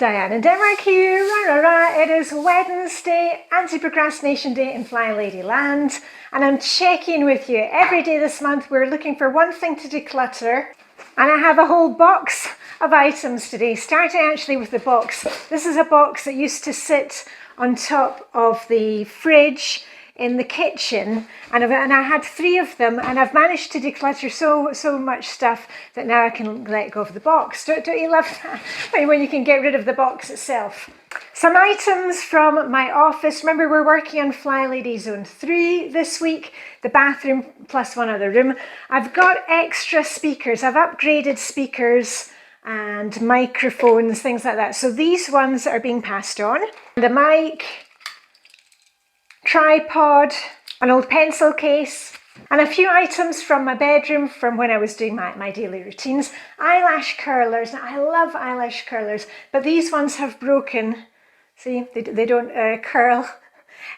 Diane in Denmark here, rah, rah, rah. It is Wednesday, anti-procrastination day in Flylady land, and I'm checking with you. Every day this month we're looking for one thing to declutter, and I have a whole box of items today, starting actually with the box. This is a box that used to sit on top of the fridge in the kitchen, and I had 3 of them, and I've managed to declutter so much stuff that now I can let go of the box. Don't you love that? When you can get rid of the box itself. Some items from my office. Remember, we're working on Flylady Zone 3 this week, the bathroom plus one other room. I've got extra speakers. I've upgraded speakers and microphones, things like that. So these ones are being passed on. The mic, tripod, an old pencil case, and a few items from my bedroom from when I was doing my daily routines. Eyelash curlers. Now, I love eyelash curlers, but these ones have broken. See, they don't curl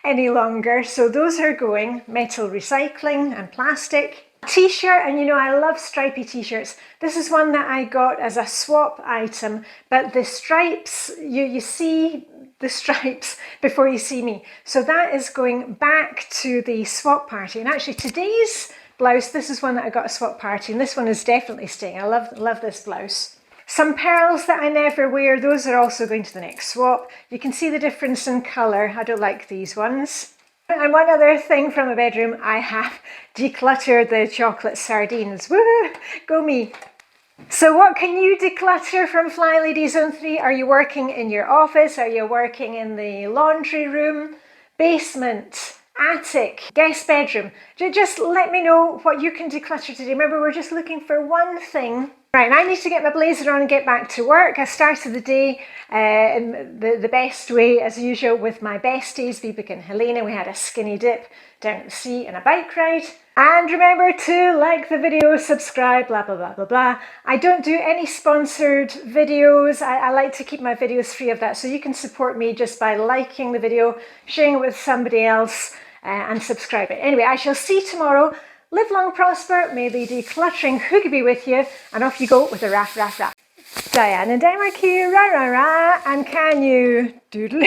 any longer, so those are going. Metal recycling and plastic. T-shirt, and you know I love stripy t-shirts. This is one that I got as a swap item, but the stripes, you see the stripes before you see me. So that is going back to the swap party. And actually today's blouse, this is one that I got a swap party, and this one is definitely staying. I love this blouse. Some pearls that I never wear, those are also going to the next swap. You can see the difference in colour. I don't like these ones. And one other thing from the bedroom, I have decluttered the chocolate sardines. Woo! Go me! So what can you declutter from Flylady Zone 3? Are you working in your office? Are you working in the laundry room, basement, attic, guest bedroom? Just let me know what you can declutter today. Remember, we're just looking for one thing. Right, and I need to get my blazer on and get back to work. I started the day in the best way as usual with my besties, Vibeke and Helena. We had a skinny dip down at the sea and a bike ride. And remember to like the video, subscribe, blah, blah, blah, blah, blah. I don't do any sponsored videos. I like to keep my videos free of that. So you can support me just by liking the video, sharing it with somebody else, and subscribing. Anyway, I shall see you tomorrow. Live long, prosper, may the decluttering Hygge be with you, and off you go with a raff, raff, raff. Diane in Denmark here, rah, rah, rah, and can you, doodle,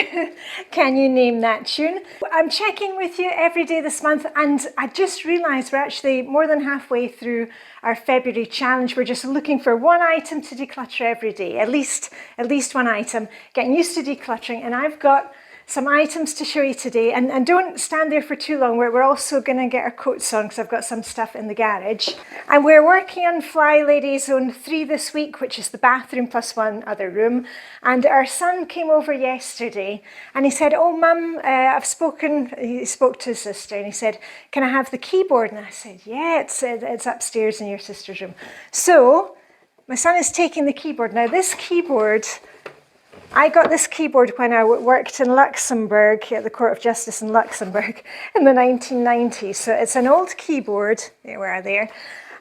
can you name that tune? I'm checking with you every day this month, and I just realised we're actually more than halfway through our February challenge. We're just looking for one item to declutter every day, at least one item, getting used to decluttering, and I've got some items to show you today, and don't stand there for too long. We're also going to get our coats on because I've got some stuff in the garage. And we're working on Flylady Zone 3 this week, which is the bathroom plus one other room. And our son came over yesterday and he said, "Oh Mum, he spoke to his sister and he said, 'Can I have the keyboard?' And I said, 'Yeah, it's upstairs in your sister's room.' So my son is taking the keyboard. Now this keyboard, I got this keyboard when I worked in Luxembourg, at the Court of Justice in Luxembourg in the 1990s. So it's an old keyboard, there we are there.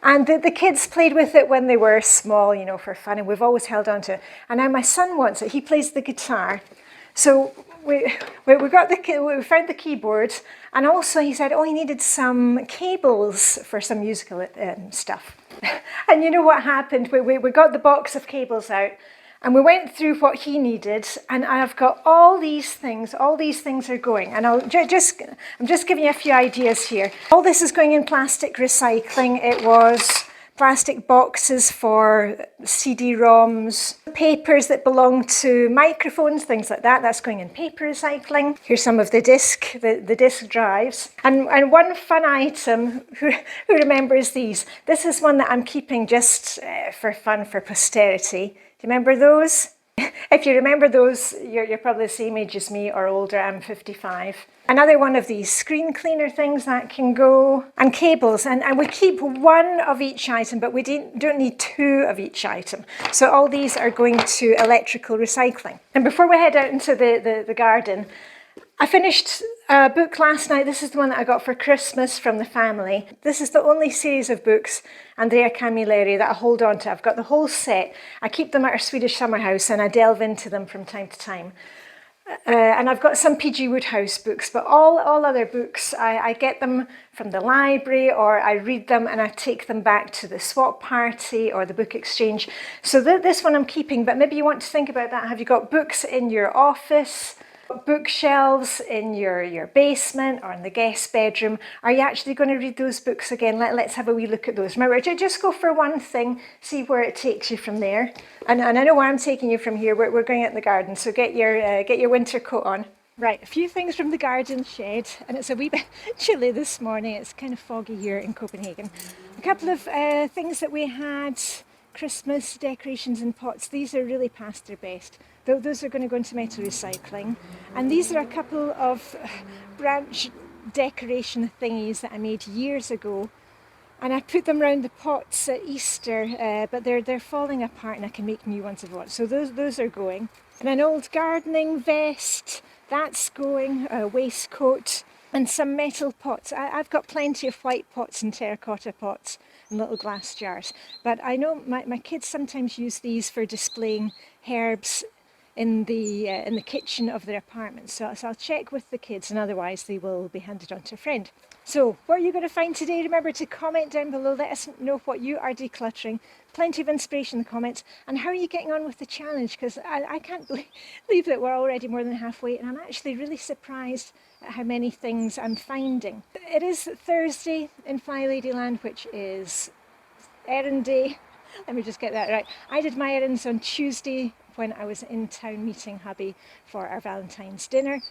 And the kids played with it when they were small, you know, for fun, and we've always held on to it. And now my son wants it, he plays the guitar. So we found the keyboard, and also he said, oh, he needed some cables for some musical stuff. And you know what happened? We got the box of cables out, and we went through what he needed, and I've got all these things are going, and I'm just giving you a few ideas here. All this is going in plastic recycling. It was plastic boxes for CD-ROMs, papers that belong to microphones, things like that, that's going in paper recycling. Here's some of the disc drives. And one fun item, who remembers these? This is one that I'm keeping just for fun, for posterity. Do you remember those? If you remember those, you're probably the same age as me or older. I'm 55. Another one of these screen cleaner things that can go, and cables. And we keep one of each item, but we don't need 2 of each item. So all these are going to electrical recycling. And before we head out into the garden, I finished a book last night. This is the one that I got for Christmas from the family. This is the only series of books, Andrea Camilleri, that I hold on to. I've got the whole set. I keep them at our Swedish summer house and I delve into them from time to time. And I've got some PG Woodhouse books, but all other books, I get them from the library, or I read them and I take them back to the swap party or the book exchange. So this one I'm keeping, but maybe you want to think about that. Have you got books in your office? Bookshelves in your basement or in the guest bedroom? Are you actually going to read those books again? Let's have a wee look at those. Remember, just go for one thing, see where it takes you from there. And I know where I'm taking you from here. We're going out in the garden, so get your winter coat on. Right, a few things from the garden shed, and it's a wee bit chilly this morning. It's kind of foggy here in Copenhagen. A couple of things that we had, Christmas decorations in pots. These are really past their best. Those are going to go into metal recycling. And these are a couple of branch decoration thingies that I made years ago. And I put them around the pots at Easter, but they're falling apart and I can make new ones if I want. So those are going. And an old gardening vest, that's going, a waistcoat, and some metal pots. I've got plenty of white pots and terracotta pots and little glass jars. But I know my kids sometimes use these for displaying herbs in the kitchen of their apartment. So I'll check with the kids, and otherwise they will be handed on to a friend. So what are you going to find today? Remember to comment down below. Let us know what you are decluttering. Plenty of inspiration in the comments. And how are you getting on with the challenge? Because I can't believe that we're already more than halfway, and I'm actually really surprised at how many things I'm finding. It is Thursday in Flylady land, which is errand day. Let me just get that right. I did my errands on Tuesday when I was in town meeting hubby for our Valentine's dinner.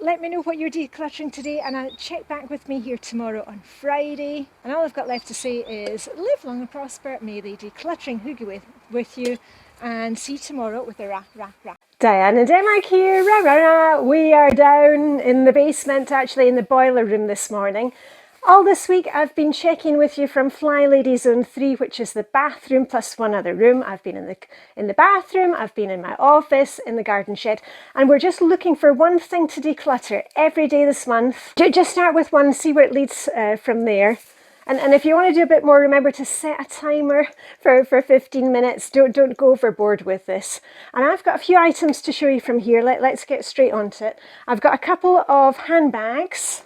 Let me know what you're decluttering today, and I'll check back with me here tomorrow on Friday. And all I've got left to say is live long and prosper. May the decluttering Hygge with you, and see you tomorrow with a rah rah rah. Diane and Denmark here, rah rah rah. We are down in the basement, actually in the boiler room this morning. All this week I've been checking with you from Flylady Zone 3, which is the bathroom plus one other room. I've been in the bathroom, I've been in my office, in the garden shed, and we're just looking for one thing to declutter every day this month. Just start with one, see where it leads from there. And if you want to do a bit more, remember to set a timer for 15 minutes. Don't go overboard with this. And I've got a few items to show you from here. Let's get straight onto it. I've got a couple of handbags.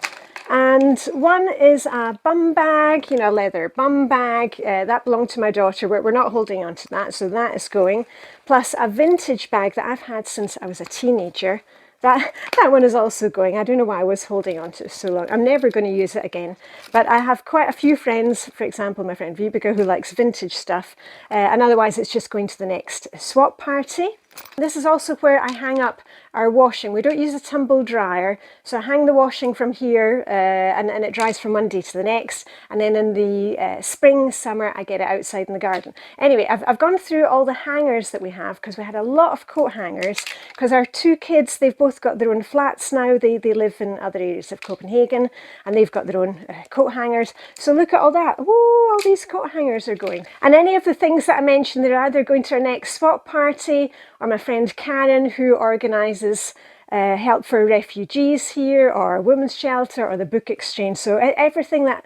And one is a bum bag, a leather bum bag. That belonged to my daughter. We're not holding on to that, so that is going. Plus a vintage bag that I've had since I was a teenager. That one is also going. I don't know why I was holding on to it so long. I'm never going to use it again. But I have quite a few friends, for example, my friend Vibeke, who likes vintage stuff. And otherwise, it's just going to the next swap party. This is also where I hang up our washing. We don't use a tumble dryer, so I hang the washing from here and it dries from one day to the next, and then in the spring, summer, I get it outside in the garden. Anyway, I've gone through all the hangers that we have, because we had a lot of coat hangers, because our two kids, they've both got their own flats now. They live in other areas of Copenhagen, and they've got their own coat hangers. So look at all that. Oh, all these coat hangers are going. And any of the things that I mentioned, they're either going to our next swap party, or my friend Karen, who organises help for refugees here, or a women's shelter, or the book exchange. So everything that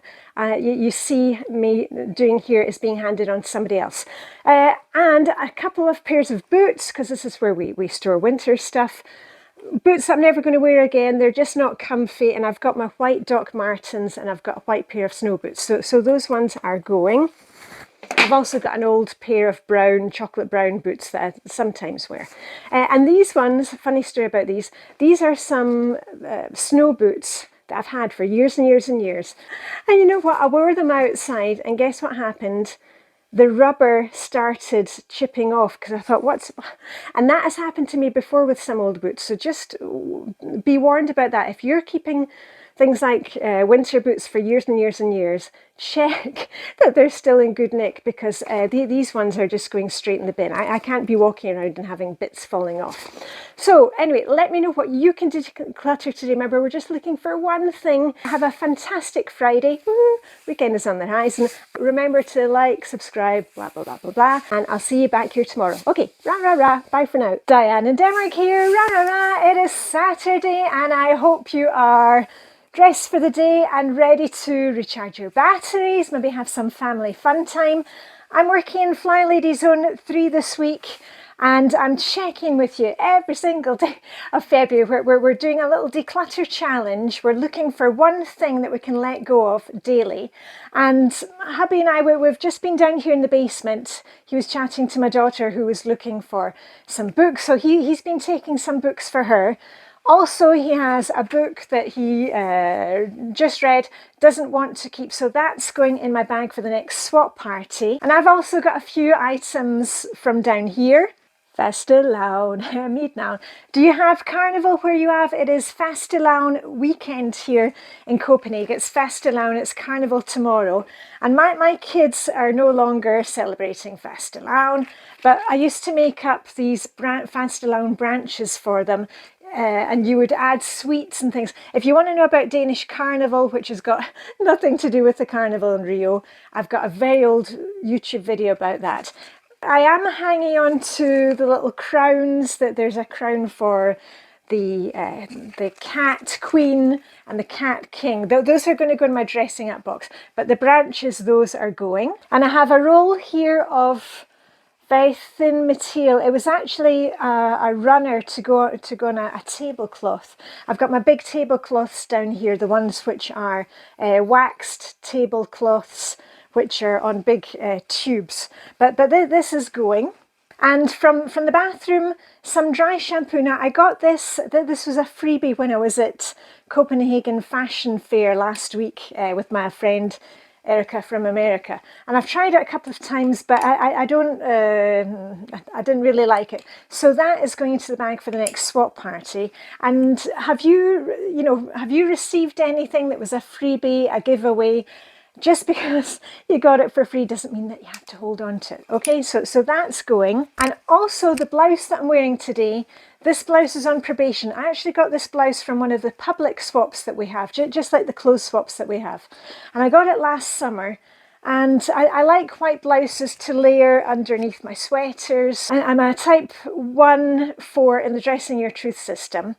you see me doing here is being handed on to somebody else. And a couple of pairs of boots, because this is where we store winter stuff. Boots I'm never going to wear again. They're just not comfy. And I've got my white Doc Martens, and I've got a white pair of snow boots. So those ones are going. I've also got an old pair of chocolate brown boots that I sometimes wear. And these ones, funny story about these are some snow boots that I've had for years and years and years. And you know what? I wore them outside, and guess what happened? The rubber started chipping off, because I thought, and that has happened to me before with some old boots. So just be warned about that. If you're keeping things like winter boots for years and years and years, check that they're still in good nick, because these ones are just going straight in the bin. I can't be walking around and having bits falling off. So anyway, let me know what you can declutter today. Remember, we're just looking for one thing. Have a fantastic Friday. Woo! Weekend is on the horizon. Remember to like, subscribe, blah, blah, blah, blah, blah. And I'll see you back here tomorrow. Okay, rah, rah, rah. Bye for now. Diane and Denmark here. Rah, rah, rah. It is Saturday, and I hope you are dressed for the day and ready to recharge your batteries, maybe have some family fun time. I'm working in Flylady Zone 3 this week, and I'm checking with you every single day of February. We're doing a little declutter challenge. We're looking for one thing that we can let go of daily. And hubby and I, we've just been down here in the basement. He was chatting to my daughter who was looking for some books. So he's been taking some books for her. Also, he has a book that he just read, doesn't want to keep, so that's going in my bag for the next swap party. And I've also got a few items from down here. Fastelavn, midnawn. Do you have carnival where you have? It is Fastelavn weekend here in Copenhagen. It's Fastelavn, it's carnival tomorrow. And my kids are no longer celebrating Fastelavn, but I used to make up these Fastelavn branches for them. And you would add sweets and things. If you want to know about Danish carnival, which has got nothing to do with the carnival in Rio, I've got a very old YouTube video about that. I am hanging on to the little crowns. That there's a crown for the cat queen and the cat king. Those are going to go in my dressing up box, but the branches, those are going. And I have a roll here of very thin material. It was actually a runner to go on a tablecloth. I've got my big tablecloths down here, the ones which are waxed tablecloths, which are on big tubes. But this is going. And from the bathroom, some dry shampoo. Now I got this was a freebie when I was at Copenhagen Fashion Fair last week with my friend Erica from America, and I've tried it a couple of times, but I didn't really like it. So that is going into the bag for the next swap party. And have you received anything that was a freebie, a giveaway? Just because you got it for free doesn't mean that you have to hold on to it. Okay, so that's going. And also the blouse that I'm wearing today, this blouse is on probation. I actually got this blouse from one of the public swaps that we have, just like the clothes swaps that we have. And I got it last summer. And I like white blouses to layer underneath my sweaters. And I'm a type 1-4 in the Dressing Your Truth system.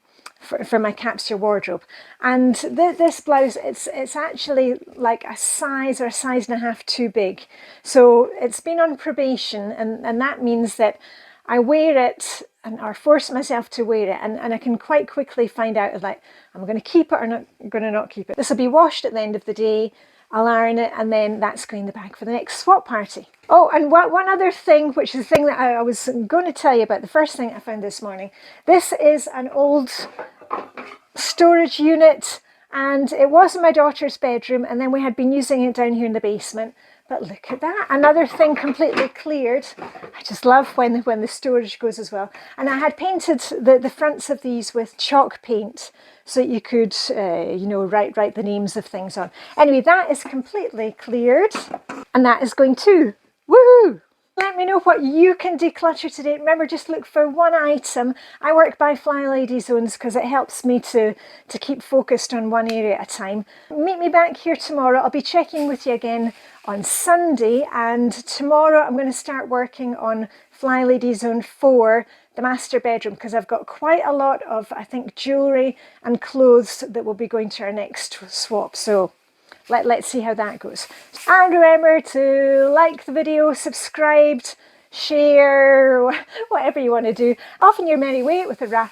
For my capsule wardrobe, and this blouse, it's actually like a size or a size and a half too big, so it's been on probation, and that means that I wear it or force myself to wear it, and I can quite quickly find out, like, I'm going to keep it or not going to not keep it. This will be washed at the end of the day. I'll iron it, and then that's going in the bag for the next swap party. Oh, and one other thing, which is the thing that I was going to tell you about, the first thing I found this morning. This is an old storage unit, and it was in my daughter's bedroom, and then we had been using it down here in the basement. But look at that, another thing completely cleared. I just love when the storage goes as well. And I had painted the fronts of these with chalk paint, so that you could, write the names of things on. Anyway, that is completely cleared, and that is going too. Woohoo! Let me know what you can declutter today. Remember, just look for one item. I work by Flylady zones because it helps me to keep focused on one area at a time. Meet me back here tomorrow. I'll be checking with you again on Sunday, and tomorrow I'm going to start working on Flylady Zone 4, the master bedroom, because I've got quite a lot of, I think, jewellery and clothes that will be going to our next swap. So let's see how that goes. And remember to like the video, subscribe, share, whatever you want to do. Off in your merry way with a rah.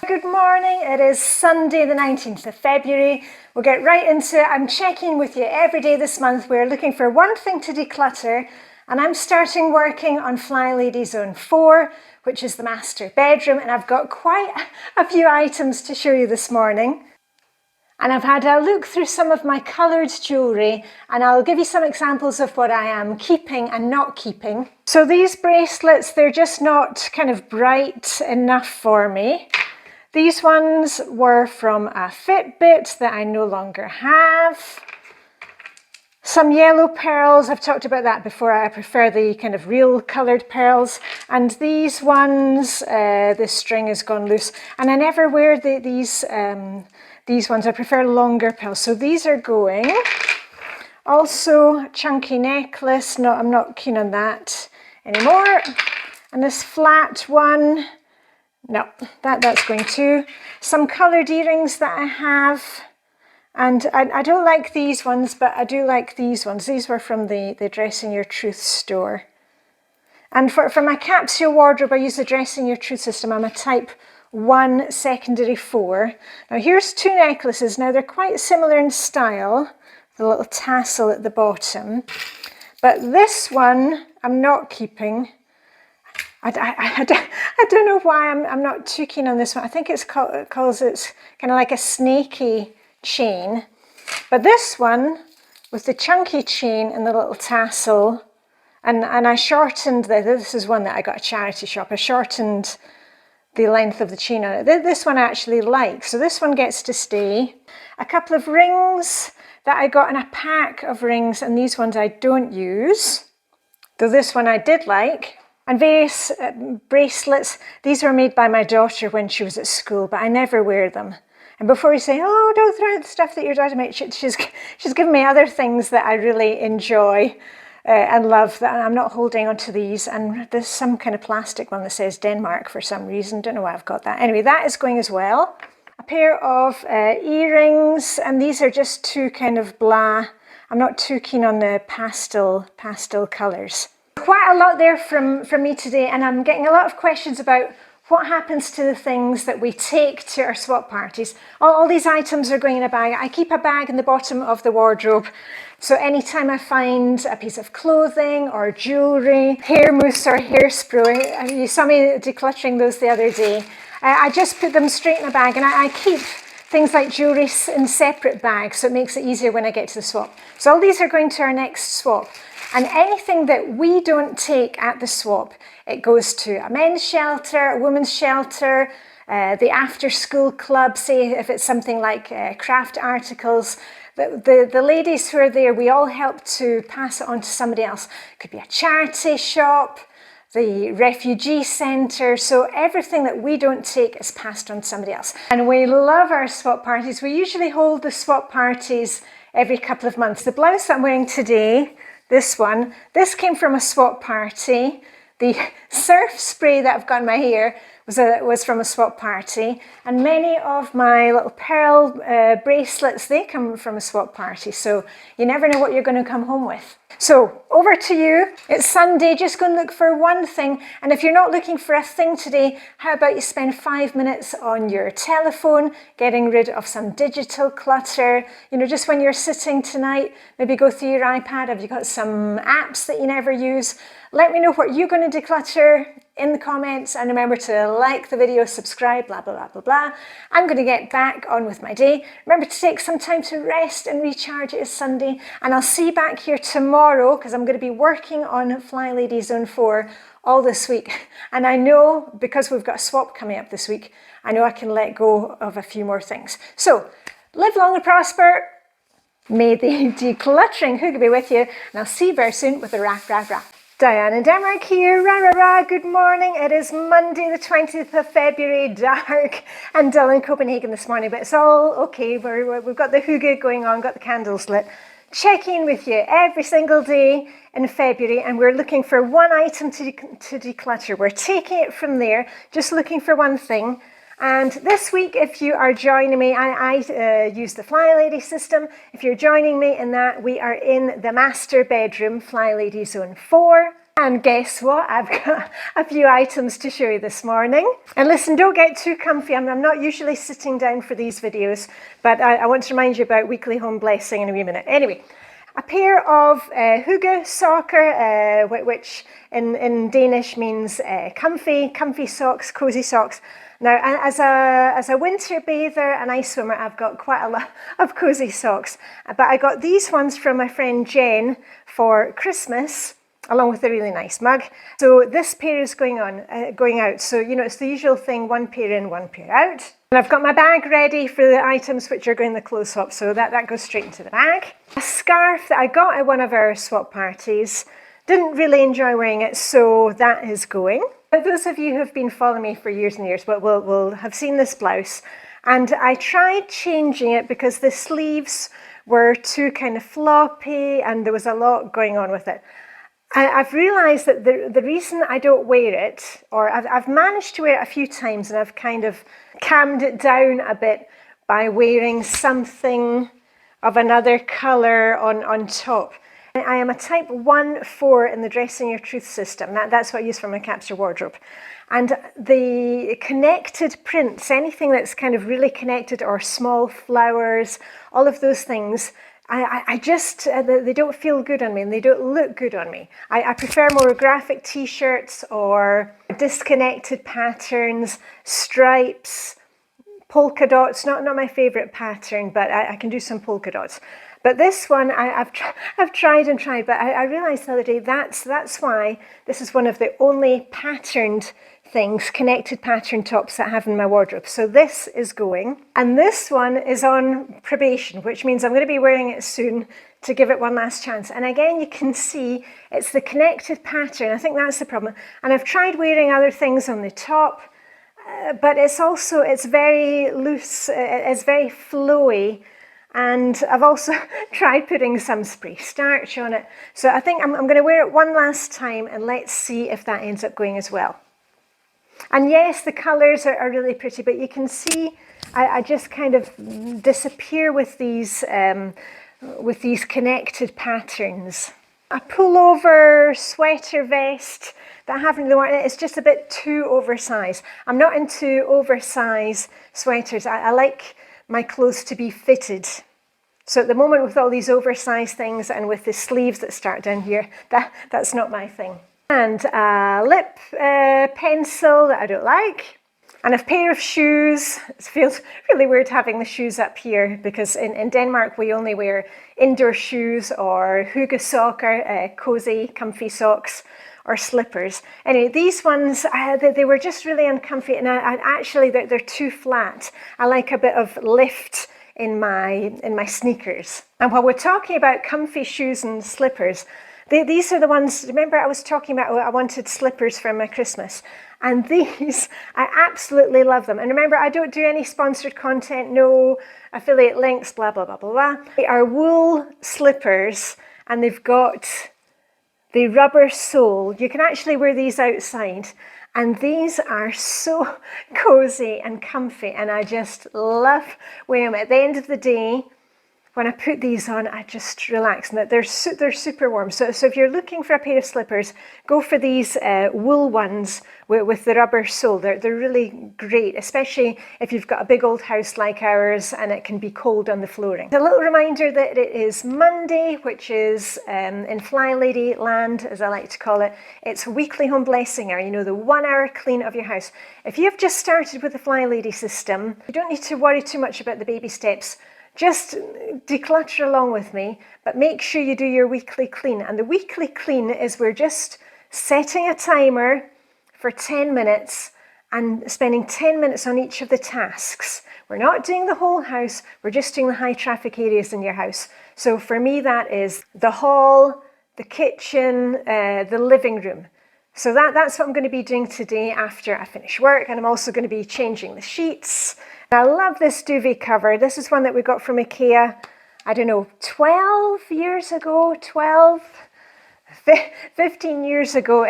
Good morning. It is Sunday the 19th of February. We'll get right into it. I'm checking with you every day this month. We're looking for one thing to declutter, and I'm starting working on Flylady Zone 4, which is the master bedroom, and I've got quite a few items to show you this morning. And I've had a look through some of my coloured jewellery, and I'll give you some examples of what I am keeping and not keeping. So these bracelets, they're just not kind of bright enough for me. These ones were from a Fitbit that I no longer have. Some yellow pearls, I've talked about that before. I prefer the kind of real coloured pearls. And these ones, the string has gone loose. And I never wear these ones. I prefer longer pearls. So these are going. Also, chunky necklace. No, I'm not keen on that anymore. And this flat one. No, that's going too. Some coloured earrings that I have. And I don't like these ones, but I do like these ones. These were from the Dressing Your Truth store. And for my capsule wardrobe, I use the Dressing Your Truth system. I'm a type 1 secondary 4. Now here's 2 necklaces. Now they're quite similar in style, the little tassel at the bottom. But this one I'm not keeping. I don't know why I'm not too keen on this one. I think it's because it's kind of like a snaky chain. But this one with the chunky chain and the little tassel, and I shortened this is one that I got at a charity shop. I shortened the length of the chain on it. This one I actually like, so this one gets to stay. A couple of rings that I got in a pack of rings, and these ones I don't use, though this one I did like. And various bracelets. These were made by my daughter when she was at school, but I never wear them. And before you say, oh, don't throw out the stuff that your daughter made, she's given me other things that I really enjoy and love, that I'm not holding on to these. And there's some kind of plastic one that says Denmark for some reason. Don't know why I've got that. Anyway, that is going as well. A pair of earrings, and these are just 2 kind of blah. I'm not too keen on the pastel colours. Quite a lot there from me today, and I'm getting a lot of questions about what happens to the things that we take to our swap parties. All these items are going in a bag. I keep a bag in the bottom of the wardrobe, so anytime I find a piece of clothing or jewellery, hair mousse or hairspray, you saw me decluttering those the other day, I just put them straight in a bag, and I keep things like jewellery in separate bags, so it makes it easier when I get to the swap. So all these are going to our next swap. And anything that we don't take at the swap, it goes to a men's shelter, a women's shelter, the after school club, say if it's something like craft articles. The ladies who are there, we all help to pass it on to somebody else. It could be a charity shop, the refugee centre, so everything that we don't take is passed on to somebody else. And we love our swap parties. We usually hold the swap parties every couple of months. The blouse that I'm wearing today, this one, this came from a swap party. The surf spray that I've got in my hair was from a swap party, and many of my little pearl bracelets, they come from a swap party, so you never know what you're going to come home with. So over to you. It's Sunday, just go and look for one thing, and if you're not looking for a thing today, how about you spend 5 minutes on your telephone getting rid of some digital clutter. You know, just when you're sitting tonight, maybe go through your iPad. Have you got some apps that you never use? Let me know what you're going to declutter in the comments, and remember to like the video, subscribe, blah, blah, blah, blah, blah. I'm going to get back on with my day. Remember to take some time to rest and recharge. It is Sunday, and I'll see you back here tomorrow because I'm going to be working on Flylady Zone 4 all this week. And I know, because we've got a swap coming up this week, I know I can let go of a few more things. So, live long and prosper. May the decluttering Hygge be with you, and I'll see you very soon with a rah, rah, rah. Diane in Denmark here, rah rah rah, good morning. It is Monday the 20th of February, dark and dull in Copenhagen this morning, but it's all okay. We've got the Hygge going on, got the candles lit. Check in with you every single day in February, and we're looking for one item to declutter. We're taking it from there, just looking for one thing. And this week, if you are joining me, I use the Flylady system. If you're joining me in that, we are in the master bedroom, Flylady Zone 4. And guess what? I've got a few items to show you this morning. And listen, don't get too comfy. I'm not usually sitting down for these videos, but I want to remind you about weekly home blessing in a wee minute. Anyway, a pair of Hygge sokker, which in Danish means comfy socks, cozy socks. Now, as a winter bather and ice swimmer, I've got quite a lot of cozy socks. But I got these ones from my friend Jen for Christmas, along with a really nice mug. So this pair is going out. So, you know, it's the usual thing, one pair in, one pair out. And I've got my bag ready for the items which are going in the clothes swap. So that goes straight into the bag. A scarf that I got at one of our swap parties. Didn't really enjoy wearing it, so that is going. But those of you who have been following me for years and years will have seen this blouse. And I tried changing it because the sleeves were too kind of floppy and there was a lot going on with it. I've realised that the reason I don't wear it, or I've managed to wear it a few times, and I've kind of calmed it down a bit by wearing something of another colour on top. I am a type 1-4 in the Dressing Your Truth system. That's what I use for my capsule wardrobe. And the connected prints, anything that's kind of really connected, or small flowers, all of those things, I just, they don't feel good on me and they don't look good on me. I prefer more graphic t-shirts or disconnected patterns, stripes, polka dots. Not my favorite pattern, but I can do some polka dots. But this one, I've tried and tried, but I realized the other day that's why this is one of the only patterned things, connected pattern tops that I have in my wardrobe. So this is going, and this one is on probation, which means I'm going to be wearing it soon to give it one last chance. And again, you can see it's the connected pattern. I think that's the problem. And I've tried wearing other things on the top, but it's very loose, it's very flowy. And I've also tried putting some spray starch on it. So I think I'm going to wear it one last time, and let's see if that ends up going as well. And yes, the colours are really pretty, but you can see I just kind of disappear with these connected patterns. A pullover sweater vest that I haven't really worn, it's just a bit too oversized. I'm not into oversized sweaters. I like my clothes to be fitted. So at the moment, with all these oversized things and with the sleeves that start down here, that's not my thing. And a lip pencil that I don't like. And a pair of shoes. It feels really weird having the shoes up here, because in Denmark we only wear indoor shoes or Hygge soccer, cozy, comfy socks, or slippers. Anyway, these ones, they were just really uncomfy, and actually they're too flat. I like a bit of lift in my sneakers. And while we're talking about comfy shoes and slippers, these are the ones, remember I was talking about I wanted slippers for my Christmas, and these, I absolutely love them. And remember, I don't do any sponsored content, no affiliate links, blah, blah, blah, blah, blah. They are wool slippers, and they've got the rubber sole. You can actually wear these outside, and these are so cozy and comfy, and I just love wearing them. At the end of the day, when I put these on, I just relax, and they're super warm. So if you're looking for a pair of slippers, go for these wool ones with the rubber sole. They're really great, especially if you've got a big old house like ours and it can be cold on the flooring. A little reminder that it is Monday, which is in Flylady land, as I like to call it. It's weekly home blessing hour, the 1 hour clean of your house. If you've just started with the Flylady system, you don't need to worry too much about the baby steps. Just declutter along with me, but make sure you do your weekly clean. And the weekly clean is we're just setting a timer for 10 minutes and spending 10 minutes on each of the tasks. We're not doing the whole house, we're just doing the high traffic areas in your house. So for me, that is the hall, the kitchen, the living room. So that's what I'm going to be doing today after I finish work, and I'm also going to be changing the sheets. I love this duvet cover. This is one that we got from IKEA, I don't know, 12 years ago, 15 years ago.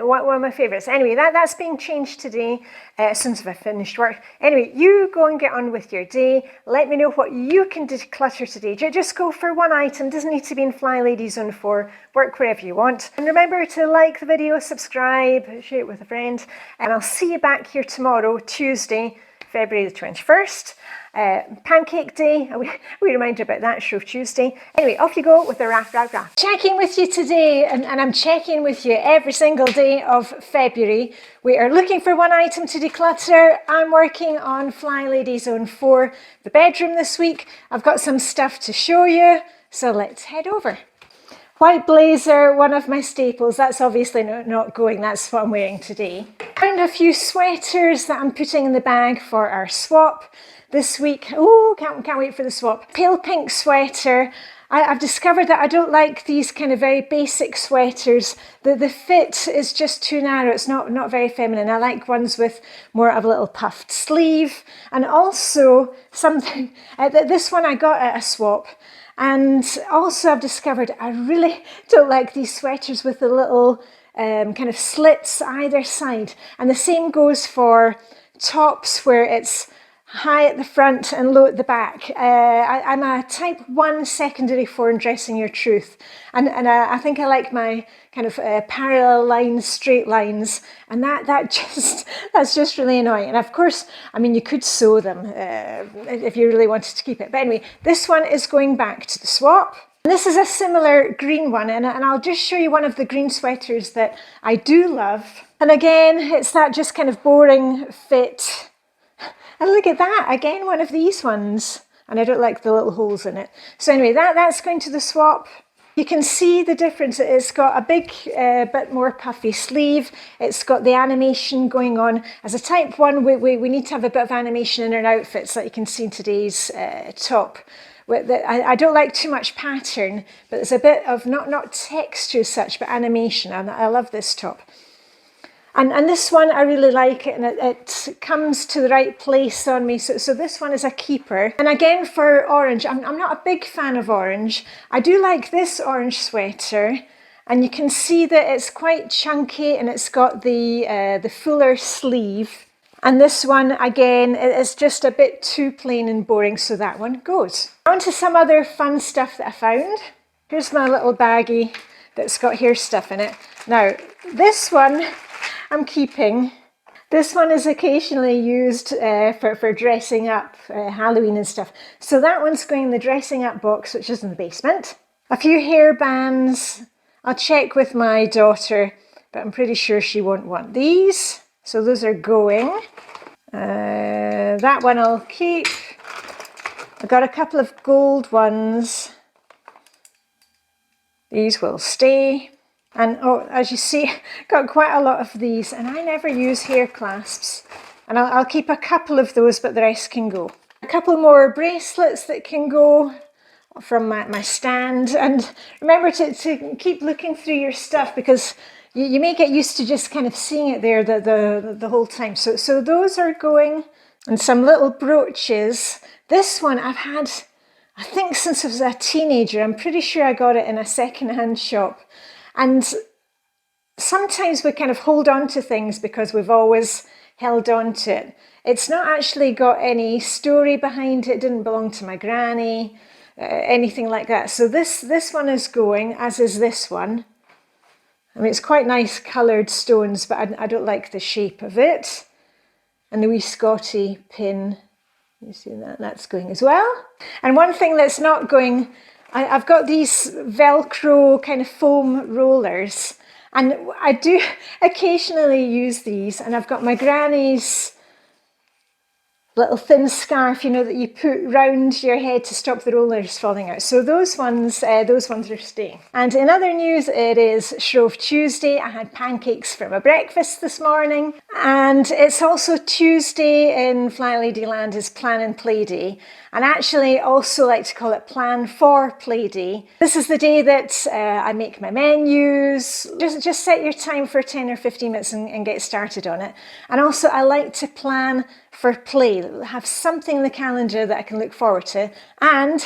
One of my favorites. Anyway, that's being changed today as soon as I finished work. Anyway, you go and get on with your day. Let me know what you can declutter today. Just go for one item. Doesn't need to be in Flylady Zone 4. Work wherever you want. And remember to like the video, subscribe, share it with a friend. And I'll see you back here tomorrow, Tuesday, February the 21st, Pancake Day. We remind you about that, Shrove Tuesday. Anyway, off you go with the raft. Checking with you today, and I'm checking with you every single day of February. We are looking for one item to declutter. I'm working on Flylady Zone 4, the bedroom this week. I've got some stuff to show you, so let's head over. White blazer, one of my staples. That's obviously not going. That's what I'm wearing today. Found a few sweaters that I'm putting in the bag for our swap this week. Oh, can't wait for the swap. Pale pink sweater. I've discovered that I don't like these kind of very basic sweaters. The fit is just too narrow. It's not very feminine. I like ones with more of a little puffed sleeve. And also something, this one I got at a swap. And also I've discovered I really don't like these sweaters with the little kind of slits either side. And the same goes for tops where it's high at the front and low at the back. I'm a type 1 secondary for in Dressing Your Truth. And I think I like my kind of parallel lines, straight lines. And that's just really annoying. And of course, I mean, you could sew them if you really wanted to keep it. But anyway, this one is going back to the swap. And this is a similar green one, and I'll just show you one of the green sweaters that I do love. And again, it's that just kind of boring fit. And look at that, again, one of these ones. And I don't like the little holes in it. So anyway, that's going to the swap. You can see the difference. It's got a big, bit more puffy sleeve. It's got the animation going on. As a type 1, we need to have a bit of animation in our outfits, like you can see in today's top. I don't like too much pattern, but there's a bit of not texture as such, but animation, and I love this top. And this one, I really like it, and it comes to the right place on me. So this one is a keeper. And again, for orange, I'm not a big fan of orange. I do like this orange sweater, and you can see that it's quite chunky, and it's got the fuller sleeve. And this one, again, is just a bit too plain and boring, so that one goes. On to some other fun stuff that I found. Here's my little baggie that's got hair stuff in it. Now, this one I'm keeping. This one is occasionally used for dressing up, Halloween and stuff. So that one's going in the dressing up box, which is in the basement. A few hair bands. I'll check with my daughter, but I'm pretty sure she won't want these. So those are going. That one I'll keep. I've got a couple of gold ones. These will stay. And oh, as you see, got quite a lot of these, and I never use hair clasps. And I'll keep a couple of those, but the rest can go. A couple more bracelets that can go from my stand. And remember to keep looking through your stuff, because you may get used to just kind of seeing it there the whole time. So those are going. And some little brooches. This one I've had, I think, since I was a teenager. I'm pretty sure I got it in a second-hand shop. And sometimes we kind of hold on to things because we've always held on to it. It's not actually got any story behind it. It didn't belong to my granny, anything like that. So this one is going, as is this one. I mean, it's quite nice coloured stones, but I don't like the shape of it. And the wee Scotty pin, you see that? That's going as well. And one thing that's not going, I've got these Velcro kind of foam rollers, and I do occasionally use these, and I've got my granny's little thin scarf, you know, that you put round your head to stop the rollers falling out. So those ones are staying. And in other news, it is Shrove Tuesday. I had pancakes for my breakfast this morning. And it's also Tuesday in Flylady Land is Plan and Play Day. And actually also like to call it Plan for Play Day. This is the day that I make my menus. Just set your time for 10 or 15 minutes and get started on it. And also I like to plan for play, have something in the calendar that I can look forward to. And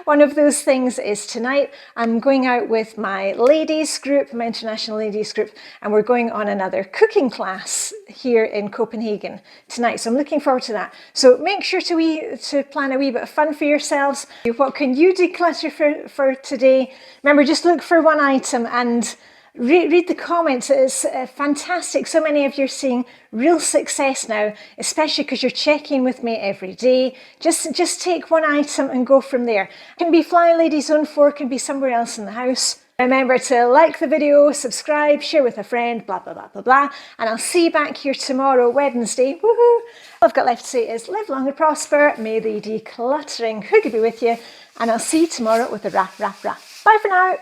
one of those things is tonight I'm going out with my ladies group, my international ladies group, and we're going on another cooking class here in Copenhagen tonight. So I'm looking forward to that. So make sure to plan a wee bit of fun for yourselves. What can you declutter for today? Remember, just look for one item and read the comments. It's fantastic. So many of you are seeing real success now, especially because you're checking with me every day. Just take one item and go from there. It can be Flylady Zone 4, can be somewhere else in the house. Remember to like the video, subscribe, share with a friend, blah, blah, blah, blah, blah. And I'll see you back here tomorrow, Wednesday. Woohoo! All I've got left to say is live long and prosper. May the decluttering Hygge be with you. And I'll see you tomorrow with a rah, rah, rah. Bye for now.